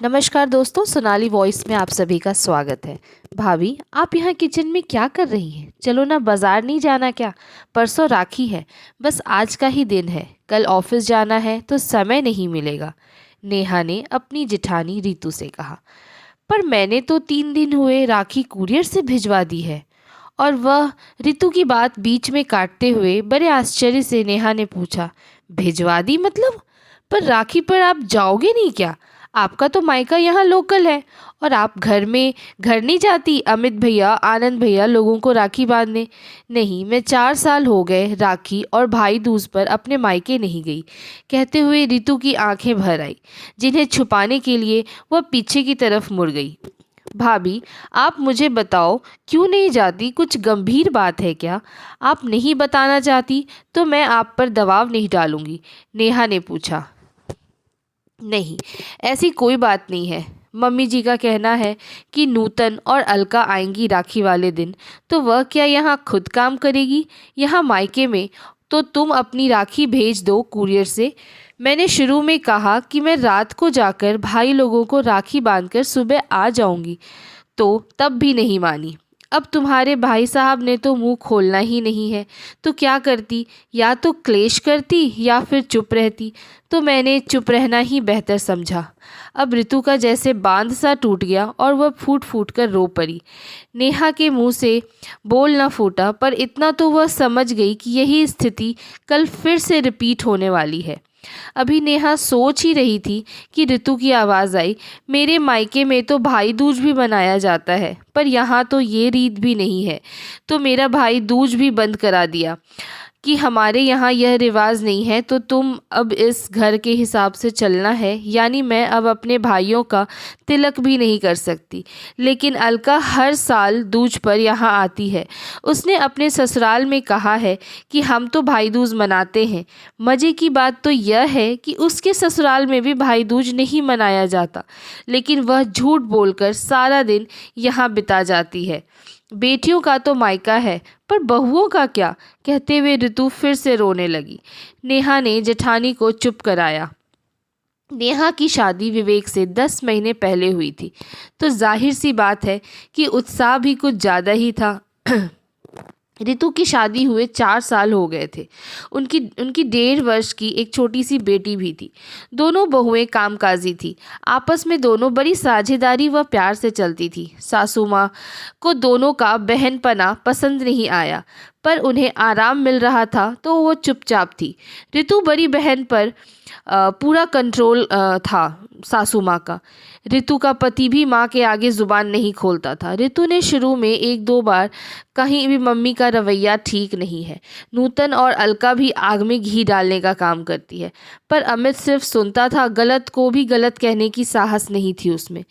नमस्कार दोस्तों, सोनाली वॉइस में आप सभी का स्वागत है। भाभी, आप यहाँ किचन में क्या कर रही हैं? चलो ना, बाजार नहीं जाना क्या? परसों राखी है। बस आज का ही दिन है, कल ऑफिस जाना है तो समय नहीं मिलेगा। नेहा ने अपनी जेठानी रितु से कहा। पर मैंने तो 3 दिन हुए राखी कुरियर से भिजवा दी है। और वह रितु की बात बीच में काटते हुए बड़े आश्चर्य से नेहा ने पूछा, भिजवा दी मतलब? पर राखी पर आप जाओगे नहीं क्या? आपका तो मायका यहाँ लोकल है। और आप घर नहीं जाती अमित भैया, आनंद भैया लोगों को राखी बांधने? नहीं, मैं 4 साल हो गए राखी और भाई दूज पर अपने मायके नहीं गई। कहते हुए रितु की आंखें भर आई, जिन्हें छुपाने के लिए वह पीछे की तरफ मुड़ गई। भाभी, आप मुझे बताओ, क्यों नहीं जाती? कुछ गंभीर बात है क्या? आप नहीं बताना चाहती तो मैं आप पर दबाव नहीं डालूंगी, नेहा ने पूछा। नहीं, ऐसी कोई बात नहीं है। मम्मी जी का कहना है कि नूतन और अलका आएंगी राखी वाले दिन, तो वह क्या यहाँ खुद काम करेगी? यहाँ मायके में तो तुम अपनी राखी भेज दो कुरियर से। मैंने शुरू में कहा कि मैं रात को जाकर भाई लोगों को राखी बांधकर सुबह आ जाऊंगी, तो तब भी नहीं मानी। अब तुम्हारे भाई साहब ने तो मुंह खोलना ही नहीं है, तो क्या करती? या तो क्लेश करती या फिर चुप रहती। तो मैंने चुप रहना ही बेहतर समझा। अब ऋतु का जैसे बांध सा टूट गया और वह फूट फूट कर रो पड़ी। नेहा के मुंह से बोल न फूटा, पर इतना तो वह समझ गई कि यही स्थिति कल फिर से रिपीट होने वाली है। अभी नेहा सोच ही रही थी कि ऋतु की आवाज़ आई, मेरे मायके में तो भाई दूज भी मनाया जाता है, पर यहाँ तो ये रीत भी नहीं है। तो मेरा भाई दूज भी बंद करा दिया कि हमारे यहाँ यह रिवाज नहीं है, तो तुम अब इस घर के हिसाब से चलना है। यानी मैं अब अपने भाइयों का तिलक भी नहीं कर सकती। लेकिन अलका हर साल दूज पर यहाँ आती है। उसने अपने ससुराल में कहा है कि हम तो भाई दूज मनाते हैं। मज़े की बात तो यह है कि उसके ससुराल में भी भाई दूज नहीं मनाया जाता, लेकिन वह झूठ बोलकर सारा दिन यहाँ बिता जाती है। बेटियों का तो मायका है, पर बहुओं का क्या? कहते हुए ऋतु फिर से रोने लगी। नेहा ने जेठानी को चुप कराया। नेहा की शादी विवेक से 10 महीने पहले हुई थी, तो जाहिर सी बात है कि उत्साह भी कुछ ज़्यादा ही था। रितु की शादी हुए 4 साल हो गए थे। उनकी उनकी 1.5 वर्ष की एक छोटी सी बेटी भी थी। दोनों बहुएं कामकाजी थी। आपस में दोनों बड़ी साझेदारी व प्यार से चलती थी। सासू माँ को दोनों का बहनपना पसंद नहीं आया, पर उन्हें आराम मिल रहा था तो वो चुपचाप थी। रितु बड़ी बहन पर पूरा कंट्रोल था सासू माँ का। रितु का पति भी माँ के आगे ज़ुबान नहीं खोलता था। रितु ने शुरू में 1-2 बार कहीं भी मम्मी का रवैया ठीक नहीं है। नूतन और अलका भी आग में घी डालने का काम करती है, पर अमित सिर्फ सुनता था, गलत को भी गलत कहने की साहस नहीं थी उसमें।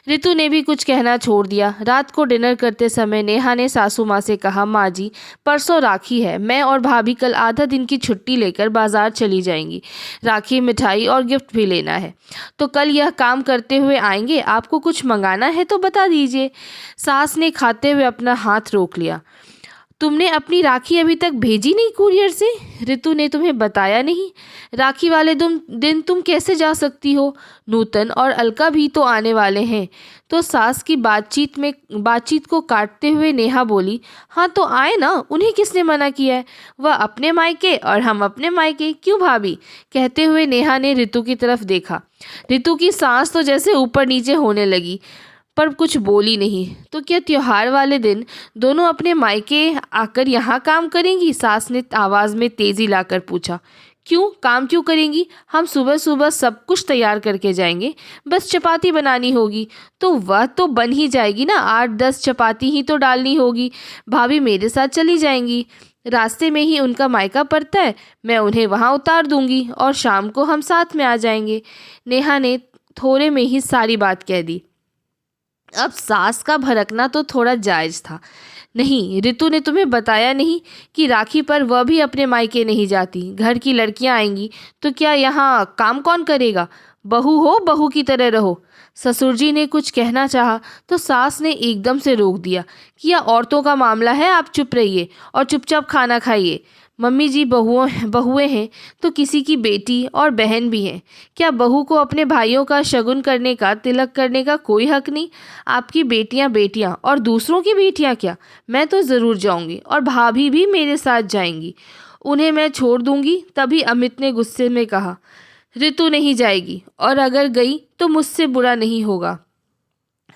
रितु ने भी कुछ कहना छोड़ दिया। रात को डिनर करते समय नेहा ने सासू माँ से कहा, माँ जी, परसों राखी है, मैं और भाभी कल आधा दिन की छुट्टी लेकर बाजार चली जाएंगी। राखी, मिठाई और गिफ्ट भी लेना है, तो कल यह काम करते हुए आएंगे। आपको कुछ मंगाना है तो बता दीजिए। सास ने खाते हुए अपना हाथ रोक लिया। तुमने अपनी राखी अभी तक भेजी नहीं कुरियर से? रितु ने तुम्हें बताया नहीं? राखी वाले दिन तुम कैसे जा सकती हो? नूतन और अलका भी तो आने वाले हैं। तो सास की बातचीत को काटते हुए नेहा बोली, हाँ तो आए ना, उन्हें किसने मना किया है? वह अपने मायके और हम अपने मायके, क्यों भाभी? कहते हुए नेहा ने रितु की तरफ देखा। रितु की सांस तो जैसे ऊपर नीचे होने लगी, पर कुछ बोली नहीं। तो क्या त्योहार वाले दिन दोनों अपने मायके आकर यहाँ काम करेंगी? सास ने आवाज़ में तेज़ी लाकर पूछा। क्यों काम क्यों करेंगी? हम सुबह सुबह सब कुछ तैयार करके जाएंगे, बस चपाती बनानी होगी। तो वह तो बन ही जाएगी ना, 8-10 चपाती ही तो डालनी होगी। भाभी मेरे साथ चली जाएंगी, रास्ते में ही उनका मायका पड़ता है, मैं उन्हें वहाँ उतार दूंगी और शाम को हम साथ में आ जाएंगे। नेहा ने थोड़े में ही सारी बात कह दी। अब सास का भड़कना तो थोड़ा जायज़ था। नहीं, रितु ने तुम्हें बताया नहीं कि राखी पर वह भी अपने मायके नहीं जाती? घर की लड़कियां आएंगी तो क्या यहाँ काम कौन करेगा? बहू हो, बहू की तरह रहो। ससुर जी ने कुछ कहना चाहा तो सास ने एकदम से रोक दिया कि यह औरतों का मामला है, आप चुप रहिए और चुपचाप खाना खाइए। मम्मी जी बहुएं हैं तो किसी की बेटी और बहन भी हैं। क्या बहू को अपने भाइयों का शगुन करने का, तिलक करने का कोई हक नहीं? आपकी बेटियां बेटियां और दूसरों की बेटियां क्या? मैं तो ज़रूर जाऊंगी और भाभी भी मेरे साथ जाएंगी। उन्हें मैं छोड़ दूंगी। तभी अमित ने गुस्से में कहा, ऋतु नहीं जाएगी, और अगर गई तो मुझसे बुरा नहीं होगा।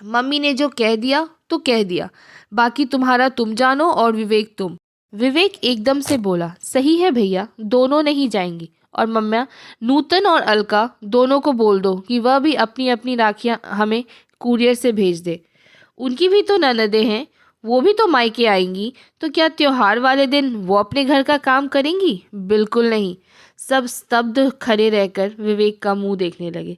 मम्मी ने जो कह दिया तो कह दिया, बाकी तुम्हारा तुम जानो और विवेक तुम। विवेक एकदम से बोला, सही है भैया, दोनों नहीं जाएंगी। और मम्मा, नूतन और अलका दोनों को बोल दो कि वह भी अपनी अपनी राखियां हमें कुरियर से भेज दे। उनकी भी तो ननदें हैं, वो भी तो मायके आएंगी। तो क्या त्योहार वाले दिन वो अपने घर का काम करेंगी? बिल्कुल नहीं। सब स्तब्ध खड़े रहकर विवेक का मुंह देखने लगे।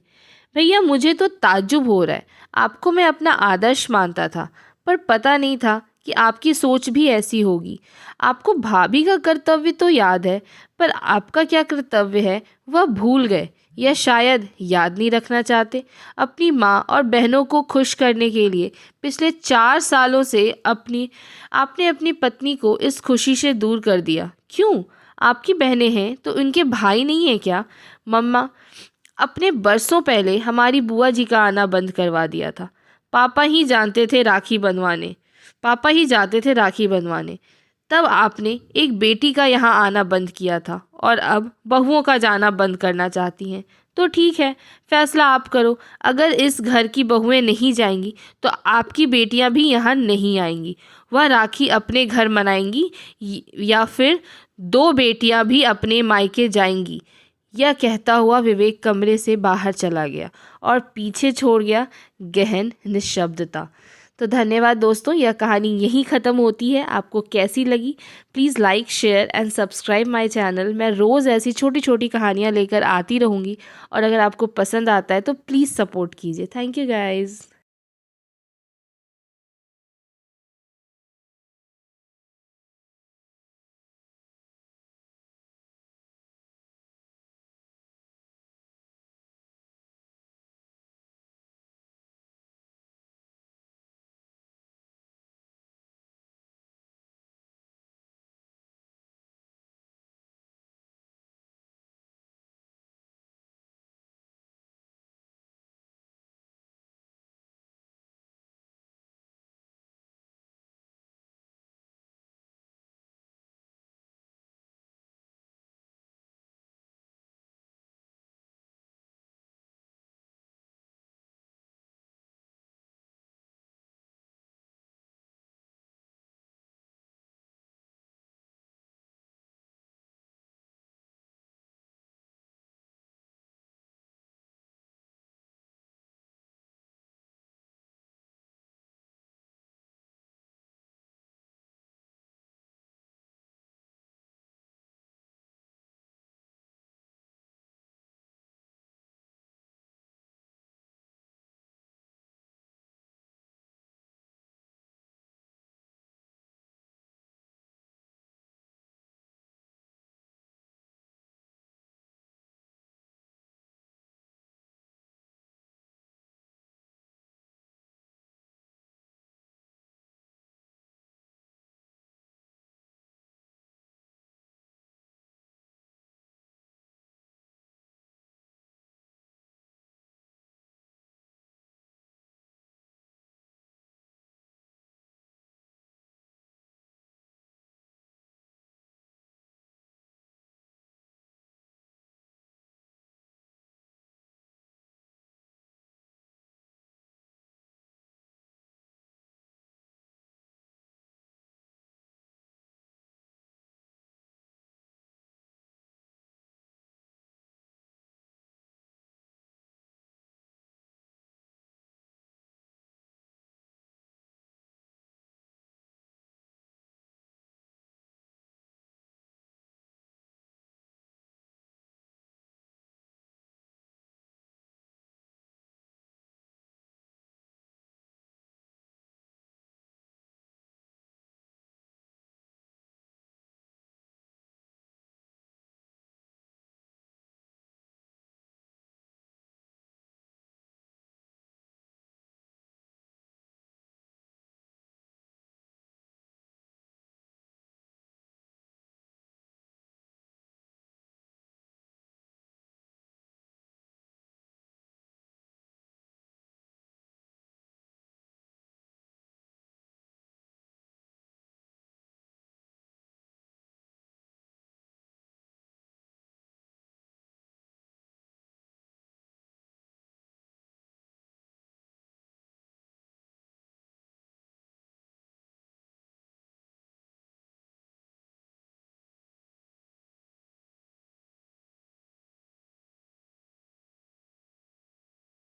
भैया, मुझे तो ताज्जुब हो रहा है। आपको मैं अपना आदर्श मानता था, पर पता नहीं था कि आपकी सोच भी ऐसी होगी। आपको भाभी का कर्तव्य तो याद है, पर आपका क्या कर्तव्य है वह भूल गए, या शायद याद नहीं रखना चाहते। अपनी माँ और बहनों को खुश करने के लिए पिछले 4 सालों से आपने अपनी पत्नी को इस खुशी से दूर कर दिया। क्यों? आपकी बहनें हैं तो उनके भाई नहीं है क्या? मम्मा, अपने बरसों पहले हमारी बुआ जी का आना बंद करवा दिया था। पापा ही जाते थे राखी बंधवाने। तब आपने एक बेटी का यहाँ आना बंद किया था, और अब बहुओं का जाना बंद करना चाहती हैं। तो ठीक है, फैसला आप करो। अगर इस घर की बहुएं नहीं जाएंगी तो आपकी बेटियां भी यहाँ नहीं आएंगी। वह राखी अपने घर मनाएंगी, या फिर 2 बेटियां भी अपने मायके जाएंगी। यह कहता हुआ विवेक कमरे से बाहर चला गया और पीछे छोड़ गया गहन निशब्दता। तो धन्यवाद दोस्तों, यह कहानी यहीं ख़त्म होती है। आपको कैसी लगी? Please like, share and subscribe my channel. मैं रोज़ ऐसी छोटी छोटी कहानियाँ लेकर आती रहूँगी, और अगर आपको पसंद आता है तो प्लीज़ सपोर्ट कीजिए। Thank you guys.